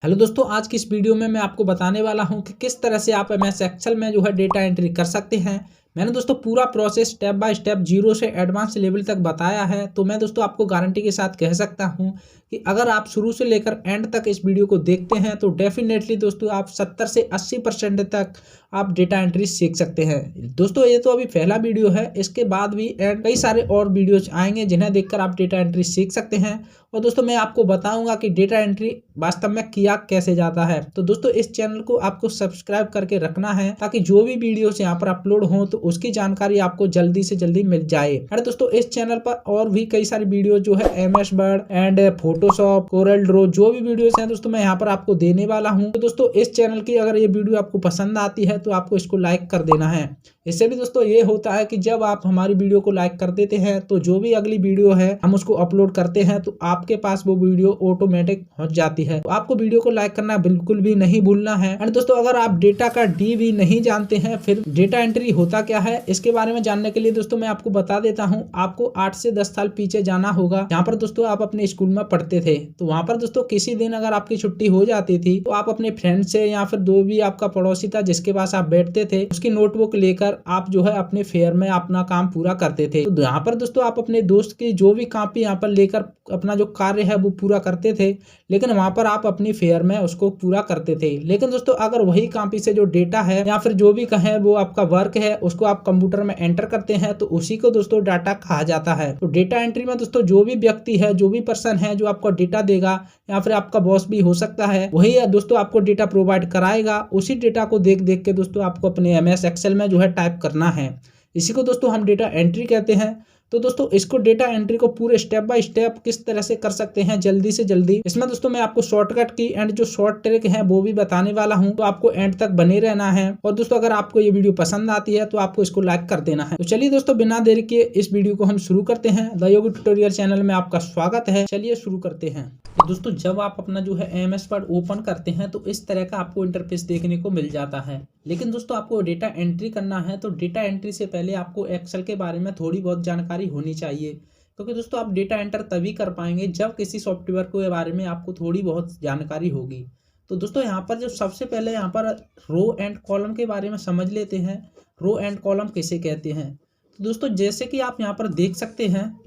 Hello दोस्तों, आज की इस वीडियो में मैं आपको बताने वाला हूं कि किस तरह से आप एमएस एक्सेल में जो है डेटा एंट्री कर सकते हैं। मैंने दोस्तों पूरा process step by step zero से एडवांस लेवल तक बताया है। तो मैं दोस्तों आपको गारंटी के साथ कह सकता हूं कि अगर आप शुरू से लेकर एंड तक इस वीडियो को देखते हैं तो डेफिनेटली दोस्तों आप 70 से 80% तक आप डेटा एंट्री सीख सकते हैं। दोस्तों ये तो अभी पहला वीडियो है, इसके बाद भी कई सारे और वीडियोज आएंगे जिन्हें देखकर आप डेटा एंट्री सीख सकते हैं। और दोस्तों मैं आपको बताऊंगा कि डेटा एंट्री वास्तव में किया कैसे जाता है। तो दोस्तों इस चैनल को आपको सब्सक्राइब करके रखना है ताकि जो भी वीडियोस यहाँ पर अपलोड हो तो उसकी जानकारी आपको जल्दी से जल्दी मिल जाए। अरे दोस्तों इस चैनल पर और भी कई सारी वीडियो जो है MS word and Photoshop, Corel Draw, जो भी वीडियोस हैं दोस्तों मैं यहाँ पर आपको देने वाला हूँ। तो दोस्तों इस चैनल की अगर ये वीडियो आपको पसंद आती है तो आपको इसको लाइक कर देना है। इससे भी दोस्तों ये होता है कि जब आप हमारी वीडियो को लाइक कर देते हैं तो जो भी अगली वीडियो है हम उसको अपलोड करते हैं तो आपके पास वो वीडियो ऑटोमेटिक पहुंच जाती है। तो आपको वीडियो को लाइक करना बिल्कुल भी नहीं भूलना है। एंड दोस्तों अगर आप डेटा का डी भी नहीं जानते हैं, फिर डेटा एंट्री होता क्या है इसके बारे में जानने के लिए दोस्तों मैं आपको बता देता हूँ। आपको 8 से 10 साल पीछे जाना होगा, जहाँ पर दोस्तों आप अपने स्कूल में पढ़ते थे। तो वहाँ पर दोस्तों किसी दिन अगर आपकी छुट्टी हो जाती थी तो आप अपने फ्रेंड से या फिर जो भी आपका पड़ोसी था जिसके पास आप बैठते थे उसकी नोटबुक लेकर आप जो है अपने फेयर में अपना काम पूरा करते थे। तो यहाँ पर दोस्तों आप अपने दोस्त की जो भी कॉपी यहाँ पर लेकर अपना जो कार्य है वो पूरा करते थे, लेकिन वहां पर आप अपनी फेयर में उसको पूरा करते थे। लेकिन दोस्तों अगर वही कॉपी से जो डेटा है या फिर जो भी कहें वो आपका वर्क है उसको आप कंप्यूटर में एंटर करते हैं तो उसी को दोस्तों डाटा कहा जाता है। तो डेटा एंट्री में दोस्तों जो भी व्यक्ति है, जो भी पर्सन है जो आपको डेटा देगा या फिर आपका बॉस भी हो सकता है, वही दोस्तों आपको डेटा प्रोवाइड कराएगा। उसी डेटा को देख देख के दोस्तों आपको अपने एमएस एक्सेल में जो है टाइप करना है। इसी को दोस्तों हम डेटा एंट्री कहते हैं। तो दोस्तों इसको डेटा एंट्री को पूरे स्टेप बाय स्टेप किस तरह से कर सकते हैं जल्दी से जल्दी, इसमें दोस्तों मैं आपको शॉर्टकट की एंड जो शॉर्ट ट्रिक है वो भी बताने वाला हूं। तो आपको एंड तक बने रहना है। और दोस्तों अगर आपको ये वीडियो पसंद आती है तो आपको इसको लाइक कर देना है। तो चलिए दोस्तों बिना देरी के इस वीडियो को हम शुरू करते हैं। द योगी ट्यूटोरियल चैनल में आपका स्वागत है। चलिए शुरू करते हैं। तो दोस्तों जब आप अपना जो है एमएस वर्ड ओपन करते हैं तो इस तरह का आपको इंटरफेस देखने को मिल जाता है। लेकिन दोस्तों आपको डेटा एंट्री करना है तो डेटा एंट्री से पहले आपको एक्सेल के बारे में थोड़ी बहुत जानकारी होनी चाहिए, क्योंकि दोस्तों आप डेटा एंटर तभी कर पाएंगे जब किसी सॉफ्टवेयर के बारे में आपको थोड़ी बहुत जानकारी होगी। तो दोस्तों यहाँ पर जो सबसे पहले यहाँ पर रो एंड कॉलम के बारे में समझ लेते हैं। रो एंड कॉलम किसे कहते हैं? तो दोस्तों जैसे कि आप यहाँ पर देख सकते हैं,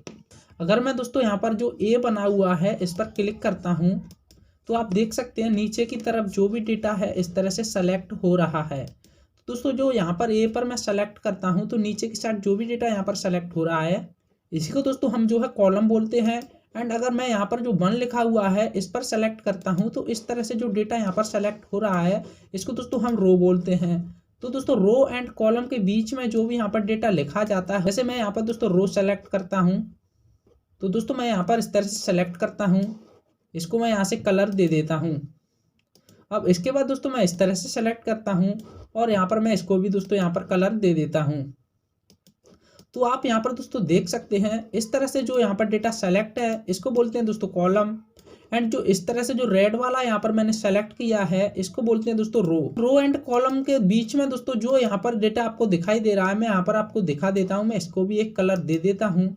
अगर मैं दोस्तों यहाँ पर जो ए बना हुआ है इस पर क्लिक करता हूँ तो आप देख सकते हैं नीचे की तरफ जो भी डेटा है इस तरह से सेलेक्ट हो रहा है। तो दोस्तों जो यहाँ पर ए पर मैं सेलेक्ट करता हूँ तो नीचे की साइड जो भी डेटा यहाँ पर सेलेक्ट हो रहा है इसी को दोस्तों हम जो है कॉलम बोलते हैं। एंड अगर मैं यहाँ पर जो 1 लिखा हुआ है इस पर सेलेक्ट करता हूँ तो इस तरह से जो डेटा यहाँ पर सेलेक्ट हो रहा है इसको दोस्तों हम रो बोलते हैं। तो दोस्तों रो एंड कॉलम के बीच में जो भी यहाँ पर डेटा लिखा जाता है, जैसे मैं यहाँ पर दोस्तों रो सेलेक्ट करता हूँ तो दोस्तों मैं यहाँ पर इस तरह से सेलेक्ट करता हूँ, इसको मैं यहाँ से कलर दे देता हूँ। अब इसके बाद दोस्तों मैं इस तरह से सेलेक्ट करता हूँ और यहाँ पर मैं इसको भी दोस्तों यहाँ पर कलर दे देता हूँ। तो आप यहाँ पर दोस्तों देख सकते हैं इस तरह से जो यहाँ पर डेटा सेलेक्ट है इसको बोलते हैं दोस्तों कॉलम। एंड जो इस तरह से जो रेड वाला यहाँ पर मैंने सेलेक्ट किया है इसको बोलते हैं दोस्तों रो। रो एंड कॉलम के बीच में दोस्तों जो यहाँ पर डेटा आपको दिखाई दे रहा है मैं यहाँ पर आपको दिखा देता हूँ। मैं इसको भी एक कलर दे देता हूँ।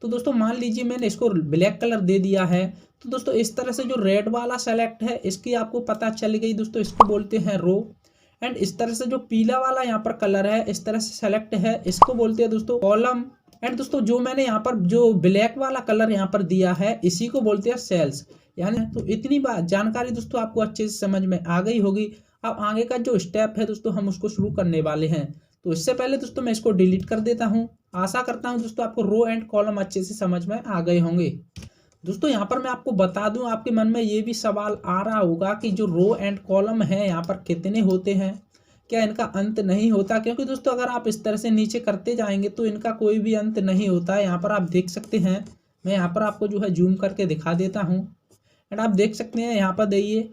तो दोस्तों मान लीजिए मैंने इसको ब्लैक कलर दे दिया है। तो दोस्तों इस तरह से जो रेड वाला सेलेक्ट है इसकी आपको पता चल गई दोस्तों, इसको बोलते हैं रो। एंड इस तरह से जो पीला वाला यहाँ पर कलर है इस तरह से सेलेक्ट है इसको बोलते हैं दोस्तों कॉलम। एंड दोस्तों जो मैंने यहाँ पर जो ब्लैक वाला कलर यहाँ पर दिया है इसी को बोलते हैं सेल्स। यानी तो इतनी बात जानकारी दोस्तों आपको अच्छे से समझ में आ गई होगी। अब आगे का जो स्टेप है दोस्तों हम उसको शुरू करने वाले हैं। तो इससे पहले दोस्तों मैं इसको डिलीट कर देता हूँ। आशा करता हूँ दोस्तों आपको रो एंड कॉलम अच्छे से समझ में आ गए होंगे। दोस्तों यहाँ पर मैं आपको बता दूं, आपके मन में ये भी सवाल आ रहा होगा कि जो रो एंड कॉलम है यहाँ पर कितने होते हैं, क्या इनका अंत नहीं होता? क्योंकि दोस्तों अगर आप इस तरह से नीचे करते जाएंगे तो इनका कोई भी अंत नहीं होता है। यहाँ पर आप देख सकते हैं, मैं यहाँ पर आपको जो है जूम करके दिखा देता हूँ। एंड आप देख सकते हैं यहाँ पर देखिए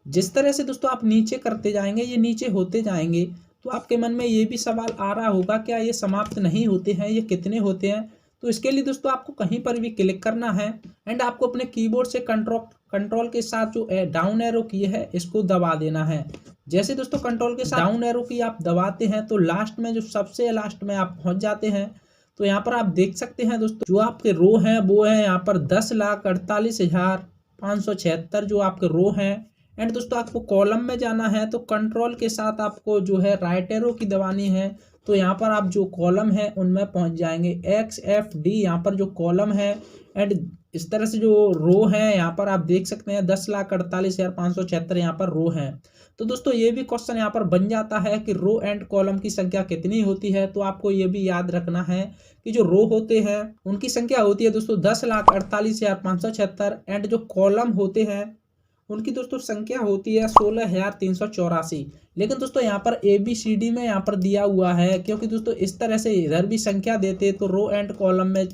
जिस तरह से दोस्तों आप नीचे करते जाएंगे ये नीचे होते जाएंगे। तो आपके मन में ये भी सवाल आ रहा होगा क्या ये समाप्त नहीं होते हैं, ये कितने होते हैं? तो इसके लिए दोस्तों आपको कहीं पर भी क्लिक करना है एंड आपको अपने कीबोर्ड से कंट्रोल के साथ जो डाउन एरो की है इसको दबा देना है। जैसे दोस्तों कंट्रोल के साथ डाउन एरो की आप दबाते हैं तो लास्ट में जो सबसे लास्ट में आप पहुंच जाते हैं। तो यहाँ पर आप देख सकते हैं दोस्तों जो आपके रो हैं वो है यहाँ पर 10,48,576 जो आपके रो हैं। एंड दोस्तों आपको कॉलम में जाना है तो कंट्रोल के साथ आपको जो है राइट एरो की दबानी है। तो यहाँ पर आप जो कॉलम है उनमें पहुँच जाएंगे, XFD यहाँ पर जो कॉलम है। एंड इस तरह से जो रो है यहाँ पर आप देख सकते हैं 10,48,576 यहाँ पर रो है। तो दोस्तों ये भी क्वेश्चन यहाँ पर बन जाता है कि रो एंड कॉलम की संख्या कितनी होती है। तो आपको ये भी याद रखना है कि जो रो होते हैं उनकी संख्या होती है दोस्तों 10,48,576 एंड जो कॉलम होते हैं उनकी दोस्तों संख्या होती है 16,384। लेकिन दोस्तों यहाँ पर ABCD में यहाँ पर दिया हुआ है, क्योंकि दोस्तों इस तरह से इधर भी संख्या देते तो रो एंड कॉलम में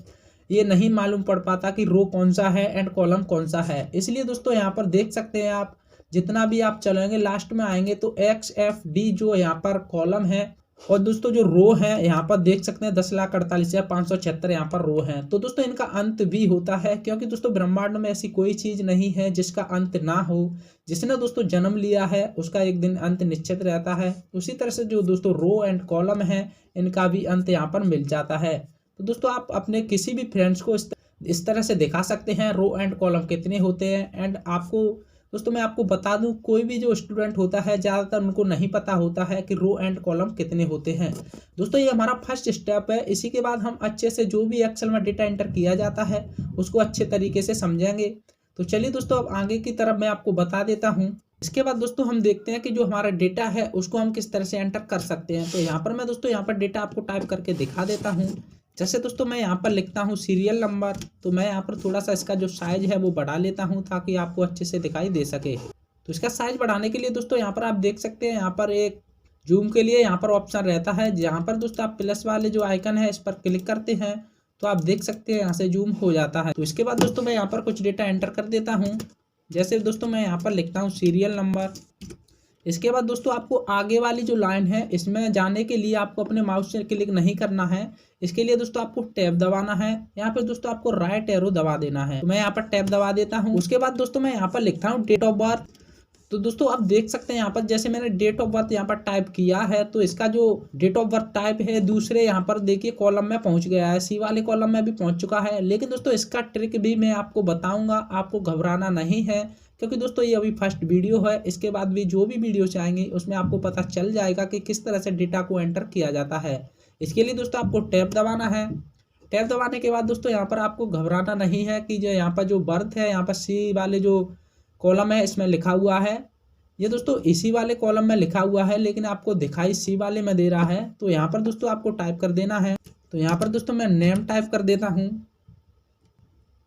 ये नहीं मालूम पड़ पाता कि रो कौन सा है एंड कॉलम कौन सा है। इसलिए दोस्तों यहाँ पर देख सकते हैं आप, जितना भी आप चलेंगे लास्ट में आएंगे तो XFD जो यहाँ पर कॉलम है और दोस्तों जो रो है यहाँ पर देख सकते हैं 10,48,576 यहाँ पर रो है। तो दोस्तों इनका अंत भी होता है, क्योंकि दोस्तों ब्रह्मांड में ऐसी कोई चीज नहीं है जिसका अंत ना हो। जिसने दोस्तों जन्म लिया है उसका एक दिन अंत निश्चित रहता है। उसी तरह से जो दोस्तों रो एंड कॉलम है इनका भी अंत यहाँ पर मिल जाता है। तो दोस्तों आप अपने किसी भी फ्रेंड्स को इस तरह से दिखा सकते हैं रो एंड कॉलम कितने होते हैं। एंड आपको दोस्तों मैं आपको बता दूं, कोई भी जो स्टूडेंट होता है ज़्यादातर उनको नहीं पता होता है कि रो एंड कॉलम कितने होते हैं। दोस्तों ये हमारा फर्स्ट स्टेप है। इसी के बाद हम अच्छे से जो भी एक्सेल में डेटा एंटर किया जाता है उसको अच्छे तरीके से समझेंगे। तो चलिए दोस्तों अब आगे की तरफ मैं आपको बता देता हूँ। इसके बाद दोस्तों हम देखते हैं कि जो हमारा डेटा है उसको हम किस तरह से एंटर कर सकते हैं। तो यहाँ पर मैं दोस्तों यहाँ पर डेटा आपको टाइप करके दिखा देता हूँ। जैसे दोस्तों मैं यहाँ पर लिखता हूँ सीरियल नंबर, तो मैं यहाँ पर थोड़ा सा इसका जो साइज है वो बढ़ा लेता हूँ ताकि आपको अच्छे से दिखाई दे सके। तो इसका साइज बढ़ाने के लिए दोस्तों यहाँ पर आप देख सकते हैं, यहाँ पर एक जूम के लिए यहाँ पर ऑप्शन रहता है, जहाँ पर दोस्तों आप प्लस वाले जो आइकन है इस पर क्लिक करते हैं तो आप देख सकते हैं यहाँ से जूम हो जाता है। तो इसके बाद दोस्तों मैं यहाँ पर कुछ डेटा एंटर कर देता हूँ। जैसे दोस्तों मैं यहाँ पर लिखता हूँ सीरियल नंबर। इसके बाद दोस्तों आपको आगे वाली जो लाइन है इसमें जाने के लिए आपको अपने माउस से क्लिक नहीं करना है। इसके लिए दोस्तों आपको टैब दबाना है। यहाँ पे दोस्तों आपको राइट एरो दबा देना है। तो मैं यहाँ पर टैब दबा देता हूँ। उसके बाद दोस्तों मैं यहाँ पर लिखता हूँ डेट ऑफ बर्थ। तो दोस्तों आप देख सकते हैं यहाँ पर जैसे मैंने डेट ऑफ बर्थ यहाँ पर टाइप किया है तो इसका जो डेट ऑफ बर्थ टाइप है दूसरे यहाँ पर देखिए कॉलम में पहुँच गया है, सी वाले कॉलम में भी पहुँच चुका है। लेकिन दोस्तों इसका ट्रिक भी मैं आपको बताऊँगा, आपको घबराना नहीं है, क्योंकि दोस्तों ये अभी फर्स्ट वीडियो है। इसके बाद भी जो भी वीडियोस आएंगे उसमें आपको पता चल जाएगा कि किस तरह से डेटा को एंटर किया जाता है। इसके लिए दोस्तों आपको टैब दबाना है। टैब दबाने के बाद दोस्तों यहाँ पर आपको घबराना नहीं है कि जो यहाँ पर जो बर्थ है यहाँ पर सी वाले जो कॉलम है इसमें लिखा हुआ है, ये दोस्तों इसी वाले कॉलम में लिखा हुआ है लेकिन आपको दिखाई सी वाले में दे रहा है। तो यहाँ पर दोस्तों आपको टाइप कर देना है। तो यहाँ पर दोस्तों मैं नेम टाइप कर देता हूँ।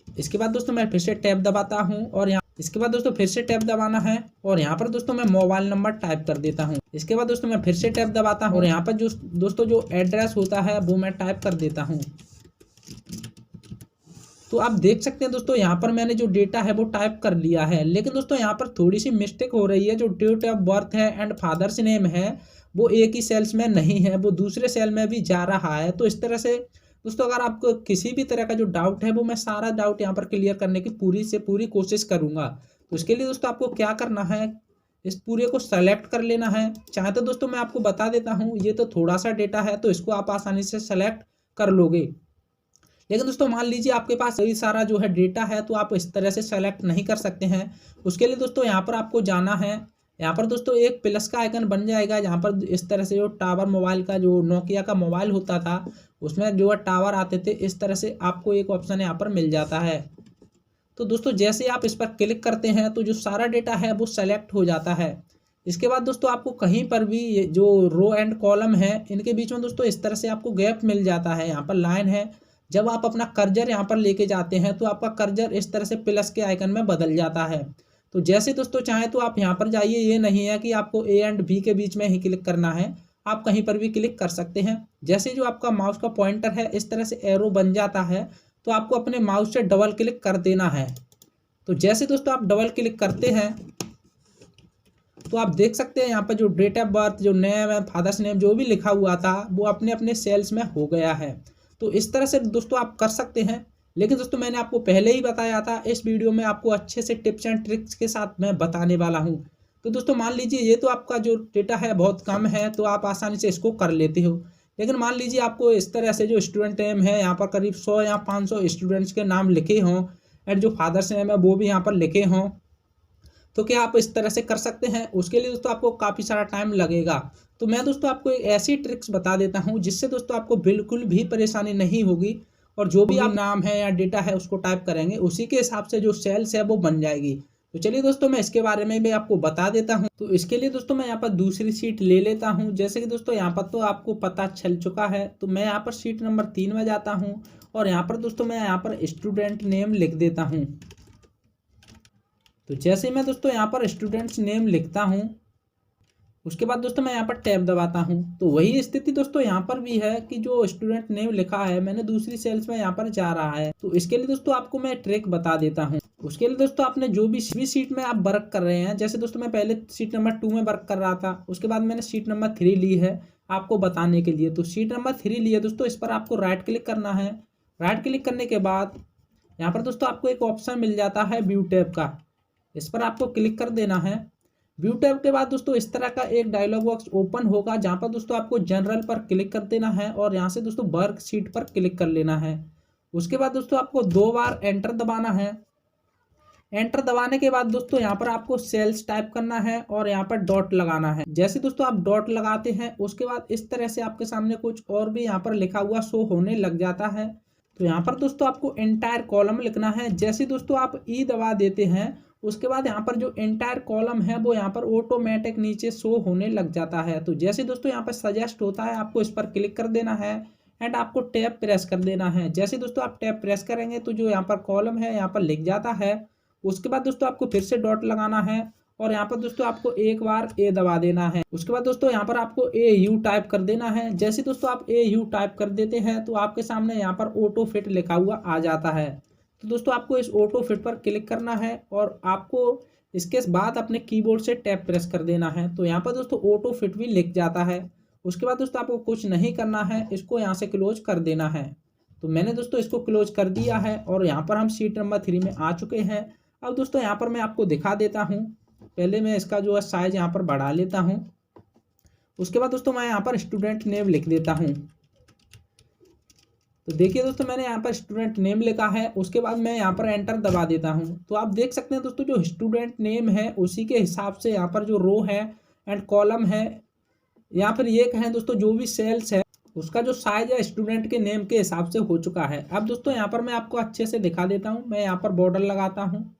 इसके बाद दोस्तों मैं फिर से टैब दबाता हूँ और इसके बाद दोस्तों फिर से टैब दबाना है और यहाँ पर दोस्तों मैं मोबाइल नंबर टाइप कर देता हूँ। इसके बाद दोस्तों मैं फिर से टैब दबाता हूँ और यहाँ पर जो दोस्तों जो एड्रेस होता है वो मैं टाइप कर देता हूँ। तो आप देख सकते हैं दोस्तों यहाँ पर मैंने जो डेटा है वो टाइप कर लिया है, लेकिन दोस्तों यहाँ पर थोड़ी सी मिस्टेक हो रही है। जो डेट ऑफ बर्थ है एंड फादर्स नेम है वो एक ही सेल्स में नहीं है, वो दूसरे सेल में भी जा रहा है। तो इस तरह से दोस्तों अगर आपको किसी भी तरह का जो डाउट है वो मैं सारा डाउट यहाँ पर क्लियर करने की पूरी से पूरी कोशिश करूँगा। तो इसके लिए दोस्तों आपको क्या करना है, इस पूरे को सेलेक्ट कर लेना है। चाहे तो दोस्तों मैं आपको बता देता हूँ, ये तो थोड़ा सा डेटा है तो इसको आप आसानी से सेलेक्ट कर लोगे। लेकिन दोस्तों मान लीजिए आपके पास कई सारा जो है डेटा है तो आप इस तरह से सेलेक्ट नहीं कर सकते हैं। उसके लिए दोस्तों यहाँ पर आपको जाना है। यहाँ पर दोस्तों एक प्लस का आइकन बन जाएगा, जहाँ पर इस तरह से जो टावर मोबाइल का जो नोकिया का मोबाइल होता था उसमें जो है टावर आते थे, इस तरह से आपको एक ऑप्शन यहाँ पर मिल जाता है। तो दोस्तों जैसे आप इस पर क्लिक करते हैं तो जो सारा डेटा है वो सेलेक्ट हो जाता है। इसके बाद दोस्तों आपको कहीं पर भी जो रो एंड कॉलम है इनके बीच में दोस्तों इस तरह से आपको गैप मिल जाता है, यहाँ पर लाइन है। जब आप अपना कर्जर यहाँ पर लेके जाते हैं तो आपका कर्जर इस तरह से प्लस के आइकन में बदल जाता है। तो जैसे दोस्तों चाहे तो आप यहाँ पर जाइए, ये नहीं है कि आपको ए एंड बी के बीच में ही क्लिक करना है, आप कहीं पर भी क्लिक कर सकते हैं। जैसे जो आपका माउस का पॉइंटर है इस तरह से एरो बन जाता है तो आपको अपने माउस से डबल क्लिक कर देना है। तो जैसे दोस्तों आप डबल क्लिक करते हैं तो आप देख सकते हैं यहाँ पर जो डेट ऑफ बर्थ, जो नेम है, फादर्स नेम जो भी लिखा हुआ था वो अपने अपने सेल्स में हो गया है। तो इस तरह से दोस्तों आप कर सकते हैं। लेकिन दोस्तों मैंने आपको पहले ही बताया था, इस वीडियो में आपको अच्छे से टिप्स एंड ट्रिक्स के साथ मैं बताने वाला हूं। तो दोस्तों मान लीजिए ये तो आपका जो डेटा है बहुत कम है तो आप आसानी से इसको कर लेते हो। लेकिन मान लीजिए आपको इस तरह से जो स्टूडेंट नेम है यहाँ पर करीब 100 या 500 स्टूडेंट्स के नाम लिखे हों एंड जो फादर्स नेम है वो भी यहाँ पर लिखे हों, तो क्या आप इस तरह से कर सकते हैं? उसके लिए दोस्तों आपको काफ़ी सारा टाइम लगेगा। तो मैं दोस्तों आपको एक ऐसी ट्रिक्स बता देता हूँ जिससे दोस्तों आपको बिल्कुल भी परेशानी नहीं होगी और जो भी आप नाम है या डेटा है उसको टाइप करेंगे उसी के हिसाब से जो सेल्स है वो बन जाएगी। तो चलिए दोस्तों मैं इसके बारे में भी आपको बता देता हूँ। तो इसके लिए दोस्तों मैं यहाँ पर दूसरी शीट ले लेता हूँ। जैसे कि दोस्तों यहाँ पर तो आपको पता चल चुका है, तो मैं यहाँ पर शीट नंबर 3 में जाता हूँ और यहाँ पर दोस्तों मैं यहाँ पर स्टूडेंट नेम लिख देता हूँ। तो जैसे मैं दोस्तों यहाँ पर स्टूडेंट्स नेम लिखता हूँ उसके बाद दोस्तों मैं यहाँ पर टैब दबाता हूँ, तो वही स्थिति दोस्तों यहाँ पर भी है कि जो स्टूडेंट नेम लिखा है मैंने दूसरी सेल्स में यहाँ पर जा रहा है। तो इसके लिए दोस्तों आपको मैं ट्रिक बता देता हूँ। उसके लिए दोस्तों आपने जो भी सीट में आप वर्क कर रहे हैं, जैसे दोस्तों मैं पहले सीट नंबर 2 में वर्क कर रहा था, उसके बाद मैंने सीट नंबर 3 ली है आपको बताने के लिए। तो सीट नंबर 3 ली है दोस्तों, इस पर आपको राइट क्लिक करना है। राइट क्लिक करने के बाद यहाँ पर दोस्तों आपको एक ऑप्शन मिल जाता है व्यू टैब का, इस पर आपको क्लिक कर देना है। व्यू टैब के बाद दोस्तों इस तरह का एक डायलॉग बॉक्स ओपन होगा जहां पर दोस्तों आपको जनरल पर क्लिक कर देना है और यहां से दोस्तों वर्क शीट पर क्लिक कर लेना है। उसके बाद दोस्तों आपको 2 बार एंटर दबाना है। एंटर दबाने के बाद दोस्तों यहाँ पर आपको सेल्स टाइप करना है और यहाँ पर डॉट लगाना है। जैसे दोस्तों आप डॉट लगाते हैं उसके बाद इस तरह से आपके सामने कुछ और भी यहाँ पर लिखा हुआ शो होने लग जाता है। तो यहाँ पर दोस्तों आपको एंटायर कॉलम लिखना है। जैसे दोस्तों आप ई दबा देते हैं उसके बाद यहाँ पर जो एंटायर कॉलम है वो यहाँ पर ऑटोमेटिक नीचे शो होने लग जाता है। तो जैसे दोस्तों यहाँ पर सजेस्ट होता है आपको इस पर क्लिक कर देना है एंड आपको टैब प्रेस कर देना है। जैसे दोस्तों आप टैब प्रेस करेंगे तो जो यहाँ पर कॉलम है यहाँ पर लिख जाता है। उसके बाद दोस्तों आपको फिर से डॉट लगाना है और यहाँ पर दोस्तों आपको एक बार ए दबा देना है। उसके बाद दोस्तों यहाँ पर आपको ए यू टाइप कर देना है। जैसे दोस्तों आप ए यू टाइप कर देते हैं तो आपके सामने यहाँ पर ऑटो फिट लिखा हुआ आ जाता है। तो दोस्तों आपको इस ऑटो फिट पर क्लिक करना है और आपको इसके बाद अपने कीबोर्ड से टैब प्रेस कर देना है। तो यहाँ पर दोस्तों ऑटो फिट भी लिख जाता है। उसके बाद दोस्तों आपको कुछ नहीं करना है, इसको यहाँ से क्लोज कर देना है। तो मैंने दोस्तों इसको क्लोज कर दिया है और यहाँ पर हम सीट नंबर 3 में आ चुके हैं। अब दोस्तों यहाँ पर मैं आपको दिखा देता हूँ। पहले मैं इसका जो है साइज यहाँ पर बढ़ा लेता हूँ। उसके बाद दोस्तों मैं यहाँ पर स्टूडेंट नेम लिख देता हूँ। तो देखिए दोस्तों मैंने यहाँ पर स्टूडेंट नेम लिखा है। उसके बाद मैं यहाँ पर एंटर दबा देता हूँ। तो आप देख सकते हैं दोस्तों जो स्टूडेंट नेम है उसी के हिसाब से यहाँ पर जो रो है एंड कॉलम है यहाँ पर ये कहें दोस्तों जो भी सेल्स है उसका जो साइज है स्टूडेंट के नेम के हिसाब से हो चुका है। अब दोस्तों यहाँ पर मैं आपको अच्छे से दिखा देता हूँ। मैं यहाँ पर बॉर्डर लगाता हूँ।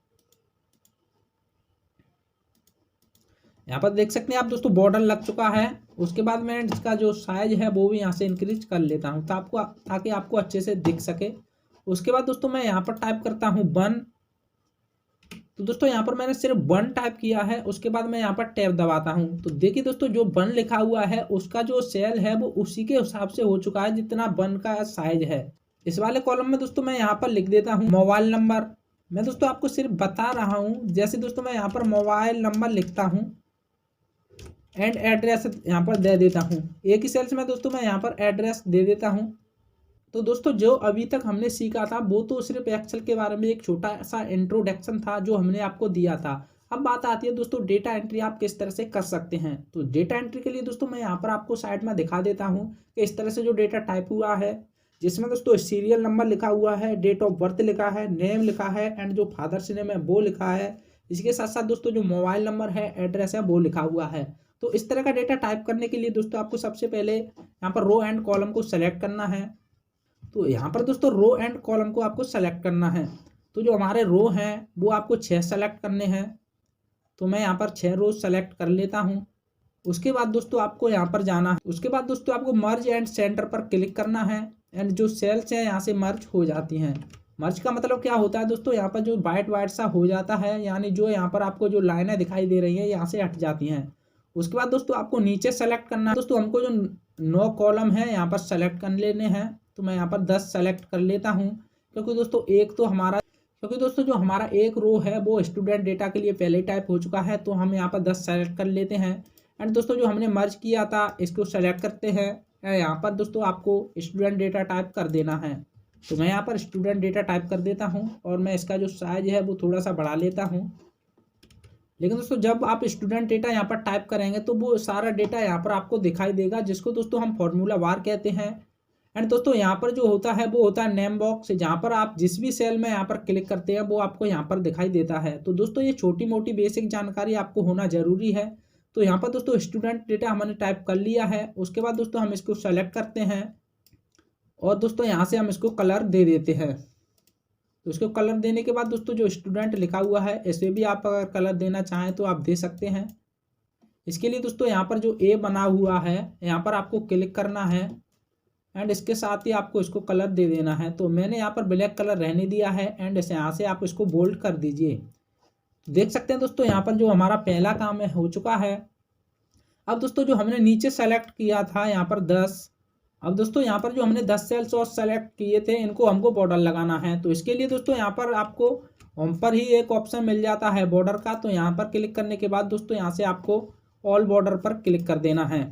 यहाँ पर देख सकते हैं आप दोस्तों बॉर्डर लग चुका है। उसके बाद मैं इसका जो साइज है वो भी यहाँ से इंक्रीज कर लेता हूँ ताकि आपको अच्छे से दिख सके। उसके बाद दोस्तों मैं यहाँ पर टाइप करता हूँ 1। तो दोस्तों यहाँ पर मैंने सिर्फ 1 टाइप किया है। उसके बाद मैं यहाँ पर टैब दबाता हूँ। तो देखिए दोस्तों जो 1 लिखा हुआ है उसका जो सेल है वो उसी के हिसाब से हो चुका है जितना 1 का साइज है। इस वाले कॉलम में दोस्तों मैं यहाँ पर लिख देता हूँ मोबाइल नंबर। मैं दोस्तों आपको सिर्फ बता रहा हूँ। जैसे दोस्तों मैं यहाँ पर मोबाइल नंबर लिखता हूँ एंड एड्रेस यहाँ पर दे देता हूँ। एक ही सेल्स में दोस्तों मैं यहाँ पर एड्रेस दे देता हूँ। तो दोस्तों जो अभी तक हमने सीखा था वो तो सिर्फ एक्सेल के बारे में एक छोटा सा इंट्रोडक्शन था जो हमने आपको दिया था। अब बात आती है दोस्तों डेटा एंट्री आप किस तरह से कर सकते हैं। तो डेटा एंट्री के लिए दोस्तों मैं यहाँ पर आपको साइड में दिखा देता हूँ कि इस तरह से जो डेटा टाइप हुआ है जिसमें दोस्तों सीरियल नंबर लिखा हुआ है, डेट ऑफ बर्थ लिखा है, नेम लिखा है एंड जो फादर्स नेम है वो लिखा है। इसके साथ साथ दोस्तों जो मोबाइल नंबर है, एड्रेस है वो लिखा हुआ है। तो इस तरह का डेटा टाइप करने के लिए दोस्तों आपको सबसे पहले यहाँ पर रो एंड कॉलम को सेलेक्ट करना है। तो यहाँ पर दोस्तों रो एंड कॉलम को आपको सेलेक्ट करना है। तो जो हमारे रो हैं वो आपको 6 सेलेक्ट करने हैं। तो मैं यहाँ पर 6 रो सेलेक्ट कर लेता हूँ। उसके बाद दोस्तों आपको यहाँ पर जाना है। उसके बाद दोस्तों आपको मर्ज एंड सेंटर पर क्लिक करना है एंड जो सेल्स हैं यहाँ से मर्ज हो जाती हैं। मर्ज का मतलब क्या होता है दोस्तों, यहाँ पर जो वाइट वाइट सा हो जाता है, यानी जो यहाँ पर आपको जो लाइनें दिखाई दे रही हैं यहाँ से हट जाती हैं। उसके बाद दोस्तों आपको नीचे सेलेक्ट करना है। दोस्तों हमको जो 9 कॉलम है यहाँ पर सेलेक्ट कर लेने हैं। तो मैं यहाँ पर 10 सेलेक्ट कर लेता हूँ क्योंकि दोस्तों जो हमारा एक रो है वो स्टूडेंट डेटा के लिए पहले ही टाइप हो चुका है। तो हम यहाँ पर 10 सेलेक्ट कर लेते हैं एंड दोस्तों जो हमने मर्ज किया था इसको सेलेक्ट करते हैं। यहाँ पर दोस्तों आपको स्टूडेंट डेटा टाइप कर देना है। तो मैं यहाँ पर स्टूडेंट डेटा टाइप कर देता हूँ और मैं इसका जो साइज है वो थोड़ा सा बढ़ा लेता हूँ। लेकिन दोस्तों जब आप स्टूडेंट डेटा यहाँ पर टाइप करेंगे तो वो सारा डेटा यहाँ पर आपको दिखाई देगा जिसको दोस्तों हम फॉर्मूला बार कहते हैं। एंड दोस्तों यहाँ पर जो होता है वो होता है नेम बॉक्स, जहाँ पर आप जिस भी सेल में यहाँ पर क्लिक करते हैं वो आपको यहाँ पर दिखाई देता है। तो दोस्तों ये छोटी मोटी बेसिक जानकारी आपको होना जरूरी है। तो यहाँ पर दोस्तों स्टूडेंट डेटा हमने टाइप कर लिया है। उसके बाद दोस्तों हम इसको सेलेक्ट करते हैं और दोस्तों यहाँ से हम इसको कलर दे देते हैं। तो इसको कलर देने के बाद दोस्तों जो स्टूडेंट लिखा हुआ है इसे भी आप अगर कलर देना चाहें तो आप दे सकते हैं। इसके लिए दोस्तों यहाँ पर जो ए बना हुआ है यहाँ पर आपको क्लिक करना है एंड इसके साथ ही आपको इसको कलर दे देना है। तो मैंने यहाँ पर ब्लैक कलर रहने दिया है एंड इसे यहाँ से आप इसको बोल्ड कर दीजिए। देख सकते हैं दोस्तों यहाँ पर जो हमारा पहला काम है हो चुका है। अब दोस्तों जो हमने नीचे सेलेक्ट किया था यहाँ पर 10, अब दोस्तों यहाँ पर जो हमने 10 सेल्स और सेलेक्ट किए थे इनको हमको बॉर्डर लगाना है। तो इसके लिए दोस्तों यहाँ पर आपको होम पर ही एक ऑप्शन मिल जाता है बॉर्डर का। तो यहाँ पर क्लिक करने के बाद दोस्तों यहाँ से आपको ऑल बॉर्डर पर क्लिक कर देना है।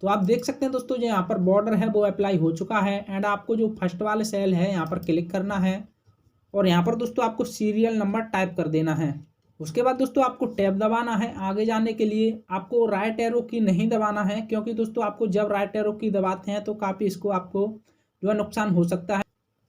तो आप देख सकते हैं दोस्तों जो यहाँ पर बॉर्डर है वो अप्लाई हो चुका है एंड आपको जो फर्स्ट वाले सेल है यहाँ पर क्लिक करना है और यहाँ पर दोस्तों आपको सीरियल नंबर टाइप कर देना है। उसके बाद दोस्तों आपको टैब दबाना है। आगे जाने के लिए आपको राइट एरो की नहीं दबाना है, क्योंकि दोस्तों आपको जब राइट एरो की दबाते हैं तो काफ़ी इसको आपको जो है नुकसान हो सकता है।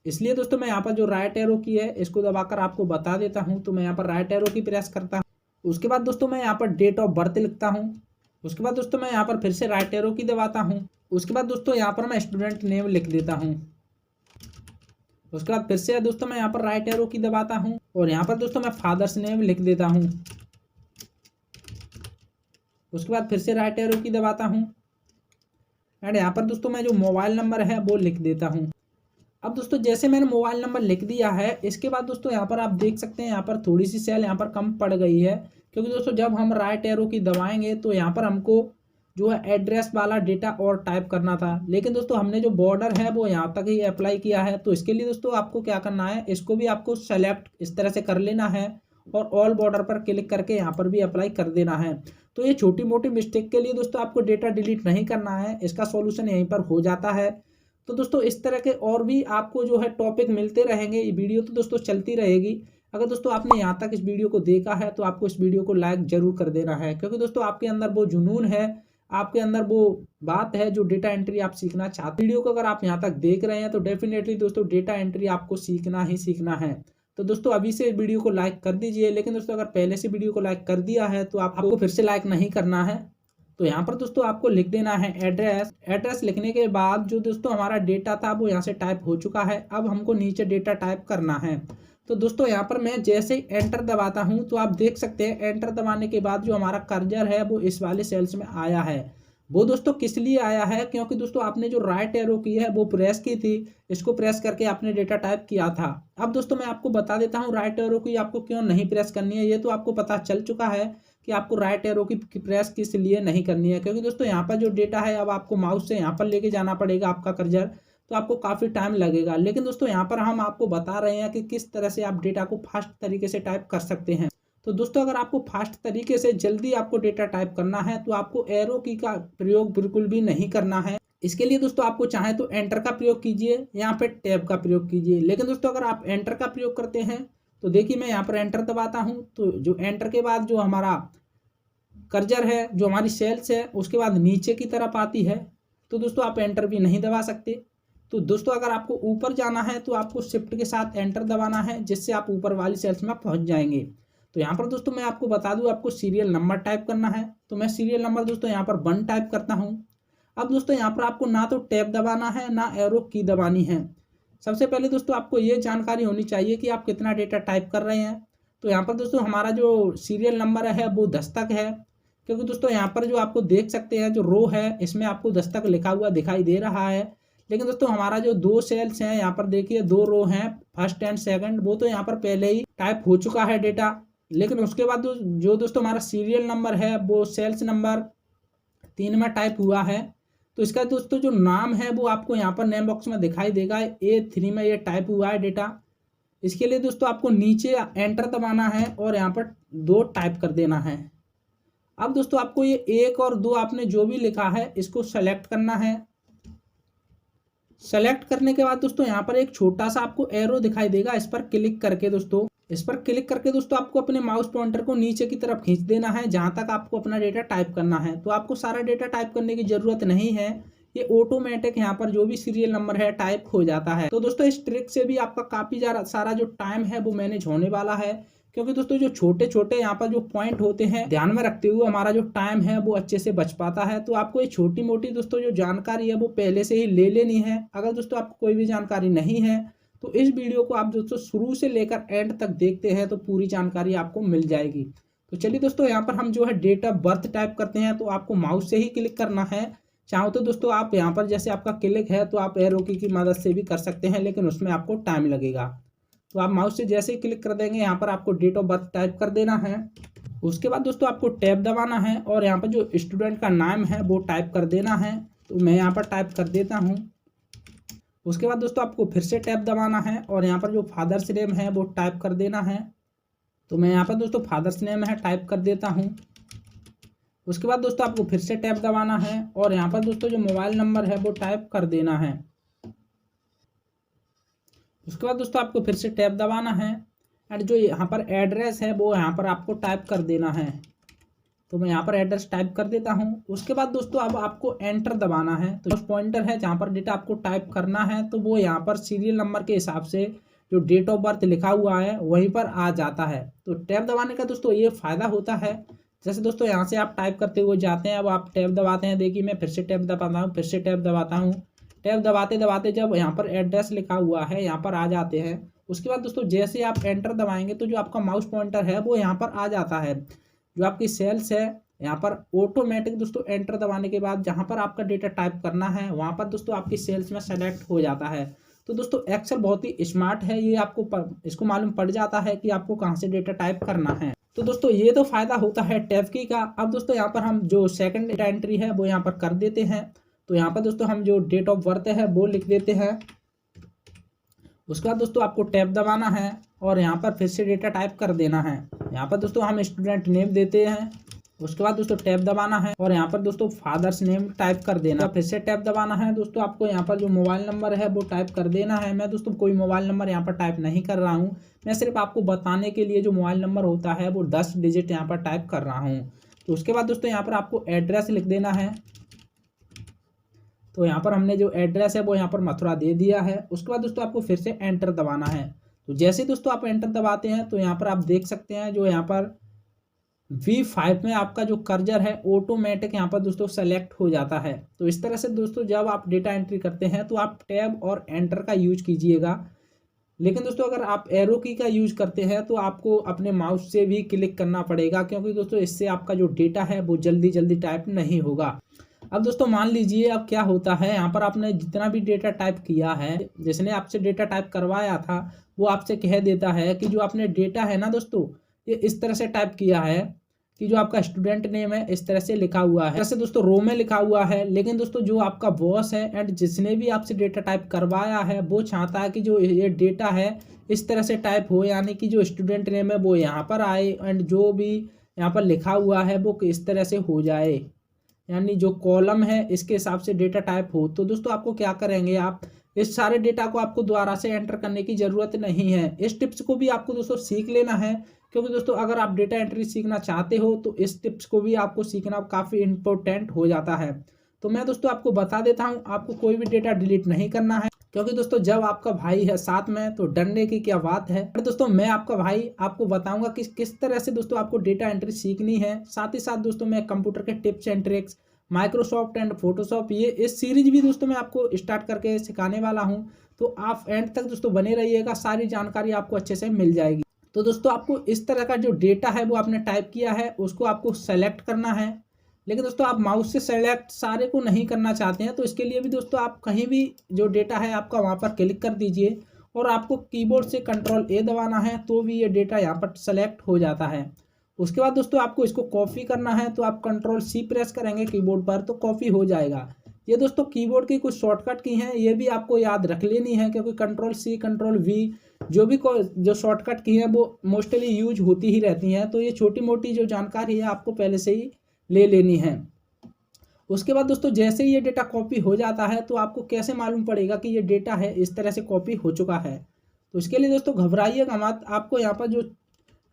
इसलिए दोस्तों मैं यहाँ पर जो राइट एरो की है इसको दबाकर आपको बता देता हूँ। तो मैं यहाँ पर राइट एरो की प्रेस करता हूँ। उसके बाद दोस्तों मैं यहाँ पर डेट ऑफ बर्थ लिखता हूँ। उसके बाद दोस्तों मैं यहाँ पर फिर से राइट एरो की दबाता हूँ। उसके बाद दोस्तों यहाँ पर मैं स्टूडेंट नेम लिख देता हूँ। उसके बाद फिर से दोस्तों मैं यहाँ पर राइट एरो की दबाता हूँ और यहाँ पर दोस्तों मैं फादर्स नेम लिख देता हूँ। उसके बाद फिर से राइट एरो की दबाता हूँ एंड यहाँ पर दोस्तों मैं जो मोबाइल नंबर है वो लिख देता हूँ। अब दोस्तों जैसे मैंने मोबाइल नंबर लिख दिया है इसके बाद दोस्तों यहाँ पर आप देख सकते हैं यहाँ पर थोड़ी सी सेल यहाँ पर कम पड़ गई है, क्योंकि दोस्तों जब हम राइट एरो की दबाएंगे तो यहाँ पर हमको जो है एड्रेस वाला डेटा और टाइप करना था, लेकिन दोस्तों हमने जो बॉर्डर है वो यहाँ तक ही अप्लाई किया है। तो इसके लिए दोस्तों आपको क्या करना है, इसको भी आपको सेलेक्ट इस तरह से कर लेना है और ऑल बॉर्डर पर क्लिक करके यहाँ पर भी अप्लाई कर देना है। तो ये छोटी मोटी मिस्टेक के लिए दोस्तों आपको डेटा डिलीट नहीं करना है, इसका सॉल्यूशन यहीं पर हो जाता है। तो दोस्तों इस तरह के और भी आपको जो है टॉपिक मिलते रहेंगे। ये वीडियो तो दोस्तों चलती रहेगी। अगर दोस्तों आपने यहाँ तक इस वीडियो को देखा है तो आपको इस वीडियो को लाइक जरूर कर देना है, क्योंकि दोस्तों आपके अंदर वो जुनून है, आपके अंदर वो बात है जो डेटा एंट्री आप सीखना चाहते हैं। वीडियो को अगर आप यहाँ तक देख रहे हैं तो डेफिनेटली दोस्तों डेटा एंट्री आपको सीखना ही सीखना है। तो दोस्तों अभी से वीडियो को लाइक कर दीजिए, लेकिन दोस्तों अगर पहले से वीडियो को लाइक कर दिया है तो आपको फिर से लाइक नहीं करना है। तो यहाँ पर दोस्तों आपको लिख देना है एड्रेस। एड्रेस लिखने के बाद जो दोस्तों हमारा डेटा था वो यहाँ से टाइप हो चुका है। अब हमको नीचे डेटा टाइप करना है। तो दोस्तों यहाँ पर मैं जैसे ही एंटर दबाता हूँ तो आप देख सकते हैं एंटर दबाने के बाद जो हमारा कर्सर है वो इस वाले सेल्स में आया है। वो दोस्तों किस लिए आया है, क्योंकि दोस्तों आपने जो राइट एरो की है वो प्रेस की थी, इसको प्रेस करके आपने डेटा टाइप किया था। अब दोस्तों मैं आपको बता देता हूँ राइट एरो की आपको क्यों नहीं प्रेस करनी है। ये तो आपको पता चल चुका है कि आपको राइट एरो की प्रेस किस लिए नहीं करनी है, क्योंकि दोस्तों यहाँ पर जो डेटा है अब आपको माउस से यहाँ पर लेके जाना पड़ेगा आपका कर्सर, तो आपको काफ़ी टाइम लगेगा। लेकिन दोस्तों यहाँ पर हम आपको बता रहे हैं कि किस तरह से आप डेटा को फास्ट तरीके से टाइप कर सकते हैं। तो दोस्तों अगर आपको फास्ट तरीके से जल्दी आपको डेटा टाइप करना है तो आपको एरो की का प्रयोग बिल्कुल भी नहीं करना है। इसके लिए दोस्तों आपको चाहे तो एंटर का प्रयोग कीजिए या फिर टैब का प्रयोग कीजिए। लेकिन दोस्तों अगर आप एंटर का प्रयोग करते हैं तो देखिए मैं यहाँ पर एंटर दबाता हूँ, तो जो एंटर के बाद जो हमारा कर्सर है, जो हमारी सेल्स है, उसके बाद नीचे की तरफ आती है। तो दोस्तों आप एंटर भी नहीं दबा सकते। तो दोस्तों अगर आपको ऊपर जाना है तो आपको शिफ्ट के साथ एंटर दबाना है, जिससे आप ऊपर वाली सेल्स में पहुंच जाएंगे। तो यहाँ पर दोस्तों मैं आपको बता दूं आपको सीरियल नंबर टाइप करना है। तो मैं सीरियल नंबर दोस्तों यहाँ पर 1 टाइप करता हूँ। अब दोस्तों यहाँ पर आपको ना तो टैब दबाना है ना एरो की दबानी है। सबसे पहले दोस्तों आपको ये जानकारी होनी चाहिए कि आप कितना डेटा टाइप कर रहे हैं। तो यहाँ पर दोस्तों हमारा जो सीरियल नंबर है वो 10 तक है, क्योंकि दोस्तों यहाँ पर जो आपको देख सकते हैं जो रो है इसमें आपको 10 तक लिखा हुआ दिखाई दे रहा है। लेकिन दोस्तों हमारा जो 2 सेल्स हैं यहाँ पर देखिए 2 रो हैं, फर्स्ट एंड सेकंड, वो तो यहाँ पर पहले ही टाइप हो चुका है डेटा। लेकिन उसके बाद जो दोस्तों हमारा सीरियल नंबर है वो सेल्स नंबर 3 में टाइप हुआ है। तो इसका दोस्तों जो नाम है वो आपको यहाँ पर नेम बॉक्स में दिखाई देगा, A3 में ये टाइप हुआ है डेटा। इसके लिए दोस्तों आपको नीचे एंटर दबाना है और यहाँ पर 2 टाइप कर देना है। अब दोस्तों आपको ये 1 और 2 आपने जो भी लिखा है इसको सेलेक्ट करना है। सेलेक्ट करने के बाद दोस्तों यहाँ पर एक छोटा सा आपको एरो दिखाई देगा, इस पर क्लिक करके दोस्तों आपको अपने माउस पॉइंटर को नीचे की तरफ खींच देना है जहां तक आपको अपना डेटा टाइप करना है। तो आपको सारा डेटा टाइप करने की जरूरत नहीं है, ये ऑटोमेटिक यहाँ पर जो भी सीरियल नंबर है टाइप हो जाता है। तो दोस्तों इस ट्रिक से भी आपका काफ़ी सारा जो टाइम है वो मैनेज होने वाला है, क्योंकि दोस्तों जो छोटे छोटे यहाँ पर जो पॉइंट होते हैं ध्यान में रखते हुए हमारा जो टाइम है वो अच्छे से बच पाता है। तो आपको ये छोटी मोटी दोस्तों जो जानकारी है वो पहले से ही ले लेनी है। अगर दोस्तों आपको कोई भी जानकारी नहीं है तो इस वीडियो को आप दोस्तों शुरू से लेकर एंड तक देखते हैं तो पूरी जानकारी आपको मिल जाएगी। तो चलिए दोस्तों यहाँ पर हम जो है डेट ऑफ बर्थ टाइप करते हैं। तो आपको माउस से ही क्लिक करना है। चाहो तो दोस्तों आप यहाँ पर जैसे आपका क्लिक है तो आप एरो की मदद से भी कर सकते हैं, लेकिन उसमें आपको टाइम लगेगा। तो आप माउस से जैसे ही क्लिक कर देंगे यहाँ पर आपको डेट ऑफ बर्थ टाइप कर देना है। उसके बाद दोस्तों आपको टैब दबाना है और यहाँ पर जो स्टूडेंट का नाम है वो टाइप कर देना है। तो मैं यहाँ पर टाइप कर देता हूँ। उसके बाद दोस्तों आपको फिर से टैब दबाना है और यहाँ पर जो फादर्स नेम है वो टाइप कर देना है। तो मैं यहाँ पर दोस्तों फादर्स नेम है टाइप कर देता हूँ। उसके बाद दोस्तों आपको फिर से टैब दबाना है और यहाँ पर दोस्तों जो मोबाइल नंबर है वो टाइप कर देना है। उसके बाद दोस्तों आपको फिर से टैब दबाना है एंड जो यहाँ पर एड्रेस है वो यहाँ पर आपको टाइप कर देना है। तो मैं यहाँ पर एड्रेस टाइप कर देता हूँ। उसके बाद दोस्तों अब आपको एंटर दबाना है। तो जो पॉइंटर है जहाँ पर डेटा आपको टाइप करना है तो वो यहाँ पर सीरियल नंबर के हिसाब से जो डेट ऑफ बर्थ लिखा हुआ है वहीं पर आ जाता है। तो टैब दबाने का दोस्तों ये फ़ायदा होता है, जैसे दोस्तों यहाँ से आप टाइप करते हुए जाते हैं, अब आप टैब दबाते हैं। देखिए मैं फिर से टैब दबाता हूँ, फिर से टैब दबाता हूँ। टैब दबाते दबाते जब यहाँ पर एड्रेस लिखा हुआ है यहाँ पर आ जाते हैं। उसके बाद दोस्तों जैसे आप एंटर दबाएंगे तो जो आपका माउस पॉइंटर है वो यहाँ पर आ जाता है। जो आपकी सेल्स है यहाँ पर ऑटोमेटिक दोस्तों एंटर दबाने के बाद जहाँ पर आपका डेटा टाइप करना है वहाँ पर दोस्तों आपकी सेल्स में सेलेक्ट हो जाता है। तो दोस्तों एक्सेल बहुत ही स्मार्ट है, ये आपको इसको मालूम पड़ जाता है कि आपको कहाँ से डेटा टाइप करना है। तो दोस्तों ये तो फायदा होता है टैब की का। अब दोस्तों यहाँ पर हम जो सेकंड डेटा एंट्री है वो यहाँ पर कर देते हैं। तो यहाँ पर दोस्तों हम जो डेट ऑफ बर्थ है वो लिख देते हैं। उसके बाद दोस्तों आपको टैब दबाना है और यहाँ पर फिर से डेटा टाइप कर देना है। यहाँ पर दोस्तों हम स्टूडेंट नेम देते हैं। उसके बाद दोस्तों टैब दबाना है और यहाँ पर दोस्तों फादर्स नेम टाइप कर देना। फिर से टैब दबाना है। दोस्तों आपको यहाँ पर जो मोबाइल नंबर है वो टाइप कर देना है। मैं दोस्तों कोई मोबाइल नंबर यहाँ पर टाइप नहीं कर रहा हूँ, मैं सिर्फ आपको बताने के लिए जो मोबाइल नंबर होता है वो 10 डिजिट यहाँ पर टाइप कर रहा हूँ। तो उसके बाद दोस्तों यहाँ पर आपको एड्रेस लिख देना है। तो यहाँ पर हमने जो एड्रेस है वो यहाँ पर मथुरा दे दिया है। उसके बाद दोस्तों आपको फिर से एंटर दबाना है। तो जैसे दोस्तों आप एंटर दबाते हैं तो यहाँ पर आप देख सकते हैं जो यहाँ पर V5 में आपका जो कर्जर है ऑटोमेटिक यहाँ पर दोस्तों सेलेक्ट हो जाता है। तो इस तरह से दोस्तों जब आप डेटा एंट्री करते हैं तो आप टैब और एंटर का यूज कीजिएगा। लेकिन दोस्तों अगर आप एरो की का यूज करते हैं तो आपको अपने माउस से भी क्लिक करना पड़ेगा, क्योंकि दोस्तों इससे आपका जो डेटा है वो जल्दी टाइप नहीं होगा। अब दोस्तों मान लीजिए अब क्या होता है, यहाँ पर आपने जितना भी डेटा टाइप किया है, जिसने आपसे डेटा टाइप करवाया था वो आपसे कह देता है कि जो आपने डेटा है ना दोस्तों ये इस तरह से टाइप किया है कि जो आपका स्टूडेंट नेम है इस तरह से लिखा हुआ है, जैसे दोस्तों रो में लिखा हुआ है। लेकिन दोस्तों जो आपका बॉस है एंड जिसने भी आपसे डेटा टाइप करवाया है वो चाहता है कि जो ये डेटा है इस तरह से टाइप हो, यानी कि जो स्टूडेंट नेम है वो यहाँ पर आए एंड जो भी यहाँ पर लिखा हुआ है वो इस तरह से हो जाए, यानी जो कॉलम है इसके हिसाब से डेटा टाइप हो। तो दोस्तों आपको क्या करेंगे, आप इस सारे डेटा को आपको दोबारा से एंटर करने की ज़रूरत नहीं है। इस टिप्स को भी आपको दोस्तों सीख लेना है, क्योंकि दोस्तों अगर आप डेटा एंट्री सीखना चाहते हो तो इस टिप्स को भी आपको सीखना काफ़ी इम्पोर्टेंट हो जाता है। तो मैं दोस्तों आपको बता देता हूँ, आपको कोई भी डेटा डिलीट नहीं करना है, क्योंकि दोस्तों जब आपका भाई है साथ में तो डरने की क्या बात है। और दोस्तों मैं आपका भाई आपको बताऊंगा कि किस तरह से दोस्तों आपको डेटा एंट्री सीखनी है। साथ ही साथ दोस्तों मैं कंप्यूटर के tips and tricks, Microsoft and Photoshop, ये इस सीरीज भी दोस्तों मैं आपको स्टार्ट करके सिखाने वाला हूँ। तो आप एंड तक दोस्तों बने रहिएगा, सारी जानकारी आपको अच्छे से मिल जाएगी। तो दोस्तों आपको इस तरह का जो डेटा है वो आपने टाइप किया है उसको आपको सेलेक्ट करना है। लेकिन दोस्तों आप माउस से सेलेक्ट सारे को नहीं करना चाहते हैं तो इसके लिए भी दोस्तों आप कहीं भी जो डेटा है आपका वहाँ पर क्लिक कर दीजिए और आपको कीबोर्ड से कंट्रोल ए दबाना है तो भी ये डेटा यहाँ पर सेलेक्ट हो जाता है। उसके बाद दोस्तों आपको इसको कॉपी करना है तो आप कंट्रोल सी प्रेस करेंगे कीबोर्ड पर तो कॉपी हो जाएगा। ये दोस्तों कीबोर्ड की कुछ शॉर्टकट की हैं, ये भी आपको याद रख लेनी है, क्योंकि कंट्रोल सी कंट्रोल वी जो भी जो शॉर्टकट की हैं वो मोस्टली यूज होती ही रहती हैं। तो ये छोटी मोटी जो जानकारी है आपको पहले से ही ले लेनी है। उसके बाद दोस्तों जैसे ही ये डेटा कॉपी हो जाता है तो आपको कैसे मालूम पड़ेगा कि ये डेटा है इस तरह से कॉपी हो चुका है। तो इसके लिए दोस्तों घबराइएगा मत, आपको यहाँ पर जो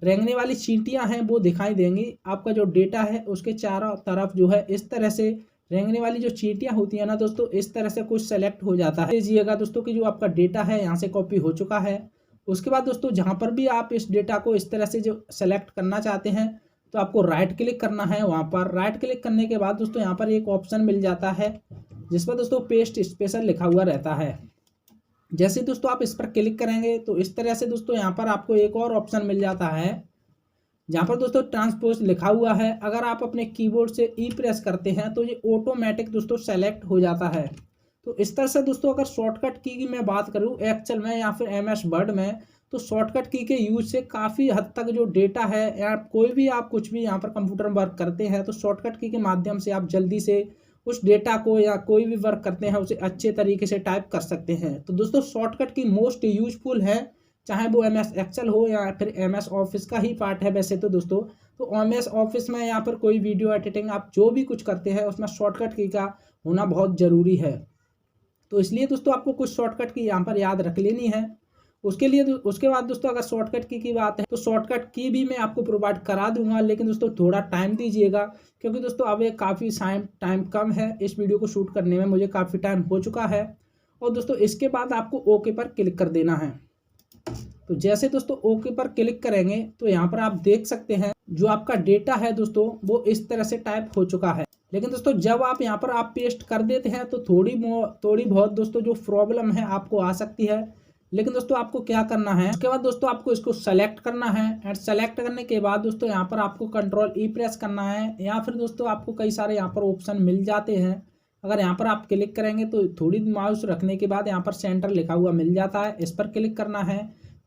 रेंगने वाली चींटियाँ हैं वो दिखाई देंगी। आपका जो डेटा है उसके चारों तरफ जो है इस तरह से रेंगने वाली जो चींटियां होती है ना दोस्तों, इस तरह से कुछ सेलेक्ट हो जाता है। लीजिएगा दोस्तों कि जो आपका डेटा है यहाँ से कॉपी हो चुका है। उसके बाद दोस्तों जहाँ पर भी आप इस डेटा को इस तरह से जो सेलेक्ट करना चाहते हैं तो आपको राइट क्लिक करना है। वहाँ पर राइट क्लिक करने के बाद दोस्तों यहाँ पर एक ऑप्शन मिल जाता है जिस पर दोस्तों पेस्ट स्पेशल लिखा हुआ रहता है। जैसे दोस्तों आप इस पर क्लिक करेंगे तो इस तरह से दोस्तों यहाँ पर आपको एक और ऑप्शन मिल जाता है जहाँ पर दोस्तों ट्रांसपोज लिखा हुआ है। अगर आप अपने कीबोर्ड से ई प्रेस करते हैं तो ये ऑटोमेटिक दोस्तों सेलेक्ट हो जाता है। तो इस तरह से दोस्तों अगर शॉर्टकट की मैं बात करूँ एक्सेल में या फिर MS वर्ड में, तो शॉर्टकट की के यूज से काफ़ी हद तक जो डेटा है या कोई भी आप कुछ भी यहाँ पर कंप्यूटर में वर्क करते हैं तो शॉर्टकट की के माध्यम से आप जल्दी से उस डेटा को या कोई भी वर्क करते हैं उसे अच्छे तरीके से टाइप कर सकते हैं। तो दोस्तों शॉर्टकट की मोस्ट यूजफुल है, चाहे वो MS एक्सेल हो या फिर MS ऑफिस का ही पार्ट है वैसे तो दोस्तों। तो MS ऑफिस में यहाँ पर कोई वीडियो एडिटिंग आप जो भी कुछ करते हैं उसमें शॉर्टकट की का होना बहुत ज़रूरी है। तो इसलिए दोस्तों आपको कुछ शॉर्टकट की यहाँ पर याद रख लेनी है। उसके बाद दोस्तों अगर शॉर्टकट की बात है तो शॉर्टकट की भी मैं आपको प्रोवाइड करा दूंगा, लेकिन दोस्तों थोड़ा टाइम दीजिएगा क्योंकि दोस्तों अब ये काफ़ी टाइम कम है। इस वीडियो को शूट करने में मुझे काफ़ी टाइम हो चुका है। और दोस्तों इसके बाद आपको ओके पर क्लिक कर देना है। तो जैसे दोस्तों ओके पर क्लिक करेंगे तो यहाँ पर आप देख सकते हैं जो आपका डेटा है दोस्तों वो इस तरह से टाइप हो चुका है। लेकिन दोस्तों जब आप यहाँ पर आप पेस्ट कर देते हैं तो थोड़ी बहुत दोस्तों जो प्रॉब्लम है आपको आ सकती है। लेकिन दोस्तों आपको क्या करना है, उसके बाद दोस्तों आपको इसको सेलेक्ट करना है एंड सेलेक्ट करने के बाद दोस्तों यहाँ पर आपको कंट्रोल ई प्रेस करना है या फिर दोस्तों आपको कई सारे यहाँ पर ऑप्शन मिल जाते हैं। अगर यहाँ पर आप क्लिक करेंगे तो थोड़ी माउस रखने के बाद यहाँ पर सेंटर लिखा हुआ मिल जाता है, इस पर क्लिक करना है।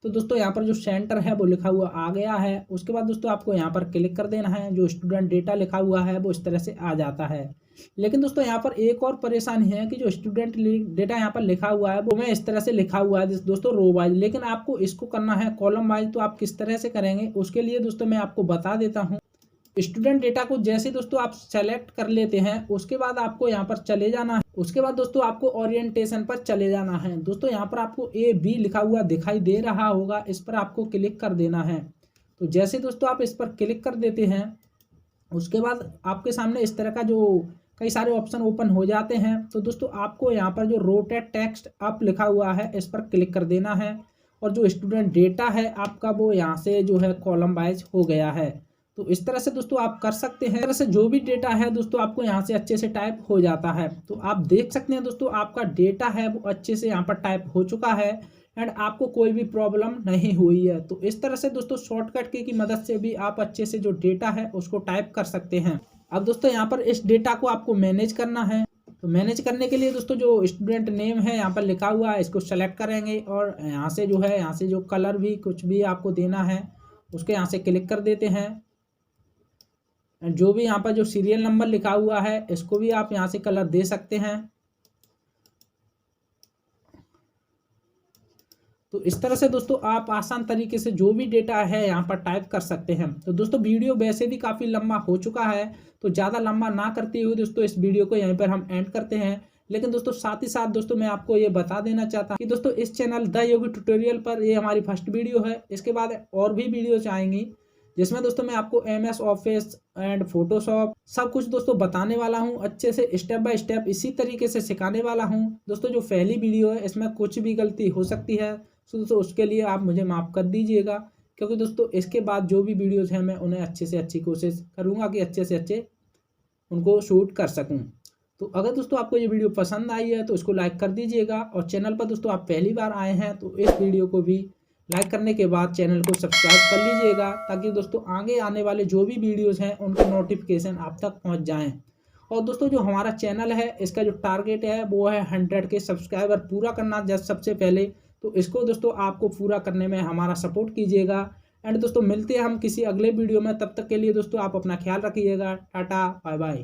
तो दोस्तों यहाँ पर जो सेंटर है वो लिखा हुआ आ गया है। उसके बाद दोस्तों आपको यहाँ पर क्लिक कर देना है, जो स्टूडेंट डेटा लिखा हुआ है वो इस तरह से आ जाता है। लेकिन दोस्तों यहाँ पर एक और परेशानी है कि जो स्टूडेंट डेटा यहाँ पर लिखा हुआ है वो मैं इस तरह से लिखा हुआ है दोस्तों रो वाइज, लेकिन आपको इसको करना है कॉलम वाइज। तो आप किस तरह से करेंगे उसके लिए दोस्तों मैं आपको बता देता हूँ। स्टूडेंट डेटा को जैसे दोस्तों आप सेलेक्ट कर लेते हैं उसके बाद आपको यहाँ पर चले जाना है। उसके बाद दोस्तों आपको ओरिएंटेशन पर चले जाना है। दोस्तों यहाँ पर आपको AB लिखा हुआ दिखाई दे रहा होगा, इस पर आपको क्लिक कर देना है। तो जैसे दोस्तों आप इस पर क्लिक कर देते हैं उसके बाद आपके सामने इस तरह का जो कई सारे ऑप्शन ओपन हो जाते हैं। तो दोस्तों आपको यहाँ पर जो रोटेट टेक्स्ट अप लिखा हुआ है इस पर क्लिक कर देना है और जो स्टूडेंट डेटा है आपका वो यहाँ से जो है कॉलम वाइज हो गया है। तो इस तरह से दोस्तों आप कर सकते हैं। इस तरह से जो भी डेटा है दोस्तों आपको यहाँ से अच्छे से टाइप हो जाता है। तो आप देख सकते हैं दोस्तों आपका डेटा है वो अच्छे से यहाँ पर टाइप हो चुका है एंड आपको कोई भी प्रॉब्लम नहीं हुई है। तो इस तरह से दोस्तों शॉर्टकट की मदद से भी आप अच्छे से जो डेटा है उसको टाइप कर सकते हैं। अब दोस्तों यहाँ पर इस डेटा को आपको मैनेज करना है। तो मैनेज करने के लिए दोस्तों जो स्टूडेंट नेम है यहाँ पर लिखा हुआ है इसको सेलेक्ट करेंगे और यहाँ से जो है यहाँ से जो कलर भी कुछ भी आपको देना है उसके यहाँ से क्लिक कर देते हैं। जो भी यहाँ पर जो सीरियल नंबर लिखा हुआ है इसको भी आप यहाँ से कलर दे सकते हैं। तो इस तरह से दोस्तों आप आसान तरीके से जो भी डेटा है यहाँ पर टाइप कर सकते हैं। तो दोस्तों वीडियो वैसे भी काफ़ी लंबा हो चुका है तो ज़्यादा लंबा ना करते हुए दोस्तों इस वीडियो को यहीं पर हम एंड करते हैं। लेकिन दोस्तों साथ ही साथ दोस्तों मैं आपको ये बता देना चाहता हूँ कि दोस्तों इस चैनल द योगी ट्यूटोरियल पर ये हमारी फर्स्ट वीडियो है। इसके बाद और भी वीडियोज आएंगी जिसमें दोस्तों मैं आपको MS ऑफिस एंड फोटोशॉप सब कुछ दोस्तों बताने वाला हूं, अच्छे से स्टेप बाय स्टेप इसी तरीके से सिखाने वाला हूं। दोस्तों जो पहली वीडियो है इसमें कुछ भी गलती हो सकती है तो दोस्तों उसके लिए आप मुझे माफ़ कर दीजिएगा, क्योंकि दोस्तों इसके बाद जो भी वीडियोज़ हैं मैं उन्हें अच्छे से अच्छी कोशिश करूँगा कि अच्छे से अच्छे उनको शूट कर सकूँ। तो अगर दोस्तों आपको ये वीडियो पसंद आई है तो इसको लाइक कर दीजिएगा और चैनल पर दोस्तों आप पहली बार आए हैं तो इस वीडियो को भी लाइक करने के बाद चैनल को सब्सक्राइब कर लीजिएगा ताकि दोस्तों आगे आने वाले जो भी वीडियोस हैं उनके नोटिफिकेशन आप तक पहुंच जाएं। और दोस्तों जो हमारा चैनल है इसका जो टारगेट है वो है 100 के सब्सक्राइबर पूरा करना जस्ट सबसे पहले। तो इसको दोस्तों आपको पूरा करने में हमारा सपोर्ट कीजिएगा। एंड दोस्तों मिलते हैं हम किसी अगले वीडियो में, तब तक के लिए दोस्तों आप अपना ख्याल रखिएगा। Ta-ta bye bye.